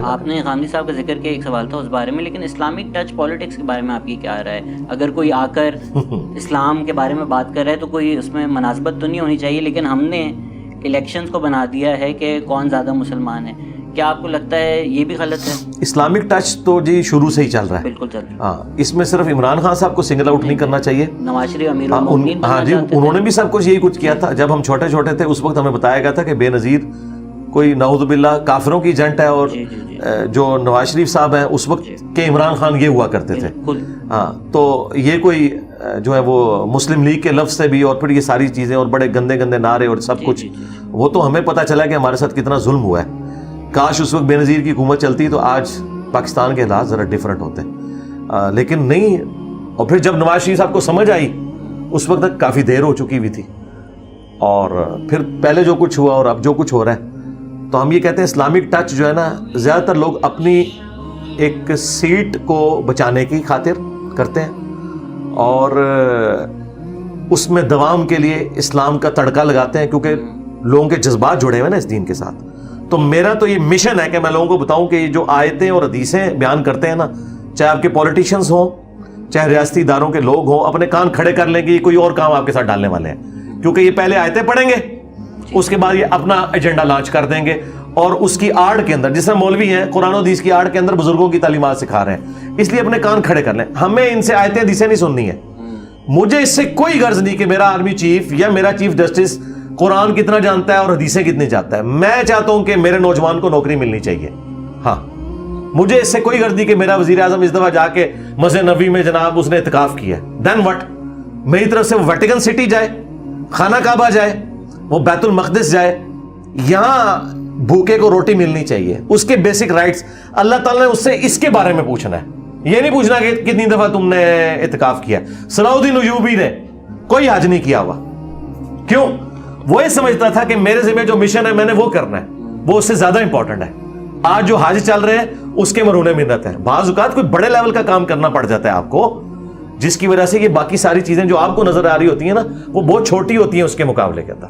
آپ نے غامدی صاحب کا ذکر کیا، ایک سوال تھا اس بارے میں، لیکن اسلامک ٹچ پالیٹکس کے بارے میں آپ کی کیا رائے ہے؟ اگر کوئی آ کر اسلام کے بارے میں بات کر رہا ہے تو کوئی اس میں مناسبت تو نہیں ہونی چاہیے، لیکن ہم نے الیکشنز کو بنا دیا ہے کہ کون زیادہ مسلمان ہے. کیا آپ کو لگتا ہے یہ بھی غلط ہے؟ اسلامک ٹچ تو جی شروع سے ہی چل رہا ہے. بالکل چل رہا ہے. ہاں، اس میں صرف عمران خان صاحب کو سنگل آؤٹ نہیں کرنا چاہیے. نواز شریف امیر المومنین ہاں جی، انہوں نے بھی سب کچھ یہی کچھ کیا تھا. جب ہم چھوٹے چھوٹے تھے اس وقت ہمیں بتایا گیا تھا کہ بے نظیر کوئی نعوذ باللہ کافروں کی ایجنٹ ہے، اور جو نواز شریف صاحب ہیں اس وقت کے عمران خان یہ ہوا کرتے تھے. ہاں، تو یہ کوئی جو ہے وہ مسلم لیگ کے لفظ سے بھی، اور پھر یہ ساری چیزیں اور بڑے گندے گندے نعرے اور سب کچھ، وہ تو ہمیں پتہ چلا کہ ہمارے ساتھ کتنا ظلم ہوا ہے. کاش اس وقت بے نظیر کی حکومت چلتی تو آج پاکستان کے حالات ذرا ڈیفرنٹ ہوتے، لیکن نہیں. اور پھر جب نواز شریف صاحب کو سمجھ آئی اس وقت تک کافی دیر ہو چکی ہوئی تھی، اور پھر پہلے جو کچھ ہوا اور اب جو کچھ ہو رہا ہے، تو ہم یہ کہتے ہیں اسلامک ٹچ جو ہے نا، زیادہ تر لوگ اپنی ایک سیٹ کو بچانے کی خاطر کرتے ہیں، اور اس میں دوام کے لیے اسلام کا تڑکا لگاتے ہیں، کیونکہ لوگوں کے جذبات جڑے ہوئے نا اس دین کے ساتھ. تو میرا تو یہ مشن ہے کہ میں لوگوں کو بتاؤں کہ یہ جو آیتیں اور حدیثیں بیان کرتے ہیں نا، چاہے آپ کے پولیٹیشینز ہوں، چاہے ریاستی اداروں کے لوگ ہوں، اپنے کان کھڑے کر لیں کہ یہ کوئی اور کام آپ کے ساتھ ڈالنے والے ہیں. کیونکہ یہ پہلے آیتیں پڑھیں گے، اس کے بعد یہ اپنا ایجنڈا لانچ کر دیں گے، اور اس کی آڑ کے اندر، جس میں مولوی ہیں قرآن و حدیث کی آڑ کے اندر بزرگوں کی تعلیمات سکھا رہے ہیں. اس لیے اپنے کان کھڑے کر لیں. ہمیں ان سے آیتیں حدیثیں نہیں سننی ہے. مجھے اس سے کوئی غرض نہیں کہ میرا آرمی چیف یا میرا چیف جسٹس قرآن کتنا جانتا ہے اور حدیثیں کتنی جانتا ہے. میں چاہتا ہوں کہ میرے نوجوان کو نوکری ملنی چاہیے. ہاں، مجھے اس سے کوئی غرض نہیں کہ میرا وزیر اعظم اس دفعہ جا کے مسجد نبوی میں جناب اس نے اعتکاف کیا ہے. Then what? میری طرف سے وہ ویٹیکن سٹی جائے، خانہ کعبہ جائے، وہ بیت المقدس جائے. یہاں بھوکے کو روٹی ملنی چاہیے، اس کے بیسک رائٹس. اللہ تعالیٰ نے اس سے اس کے بارے میں پوچھنا ہے، یہ نہیں پوچھنا کہ کتنی دفعہ تم نے اعتکاف کیا. صلاح الدین ایوبی نے کوئی حج نہیں کیا ہوا. کیوں؟ وہ یہ سمجھتا تھا کہ میرے ذمہ جو مشن ہے میں نے وہ کرنا ہے، وہ اس سے زیادہ امپورٹنٹ ہے. آج جو حج چل رہے ہیں اس کے مرہون منت ہیں. بعض اوقات کوئی بڑے لیول کا کام کرنا پڑ جاتا ہے آپ کو، جس کی وجہ سے یہ باقی ساری چیزیں جو آپ کو نظر آ رہی ہوتی ہیں نا، وہ بہت چھوٹی ہوتی ہیں اس کے مقابلے کے اندر.